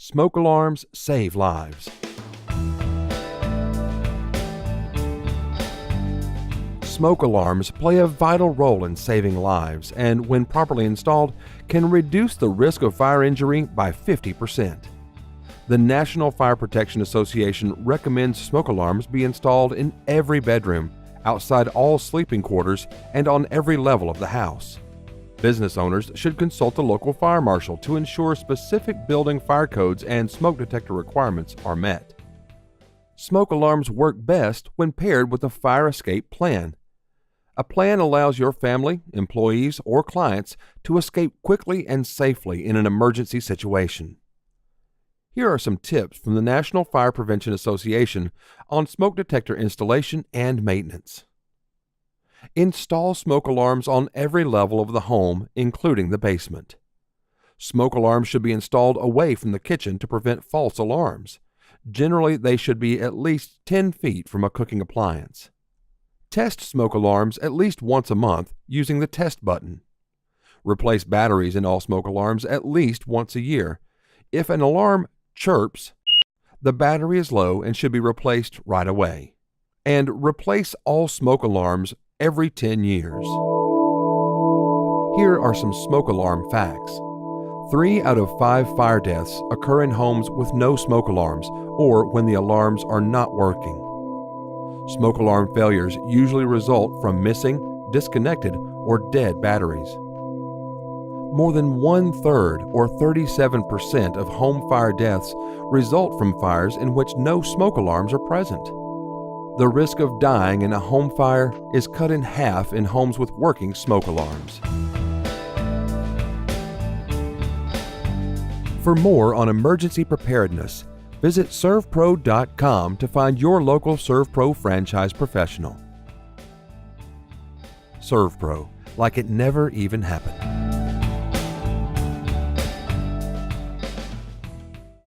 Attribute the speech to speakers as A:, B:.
A: Smoke alarms save lives. Smoke alarms play a vital role in saving lives and, when properly installed, can reduce the risk of fire injury by 50%. The National Fire Protection Association recommends smoke alarms be installed in every bedroom, outside all sleeping quarters, and on every level of the house. Business owners should consult a local fire marshal to ensure specific building fire codes and smoke detector requirements are met. Smoke alarms work best when paired with a fire escape plan. A plan allows your family, employees, or clients to escape quickly and safely in an emergency situation. Here are some tips from the National Fire Prevention Association on smoke detector installation and maintenance. Install smoke alarms on every level of the home, including the basement. Smoke alarms should be installed away from the kitchen to prevent false alarms. Generally, they should be at least 10 feet from a cooking appliance. Test smoke alarms at least once a month using the test button. Replace batteries in all smoke alarms at least once a year. If an alarm chirps, the battery is low and should be replaced right away. And replace all smoke alarms every 10 years. Here are some smoke alarm facts. 3 out of 5 fire deaths occur in homes with no smoke alarms or when the alarms are not working. Smoke alarm failures usually result from missing, disconnected, or dead batteries. More than 1/3 or 37% of home fire deaths result from fires in which no smoke alarms are present. The risk of dying in a home fire is cut in half in homes with working smoke alarms. For more on emergency preparedness, visit SERVPRO.com to find your local SERVPRO franchise professional. SERVPRO, like it never even happened.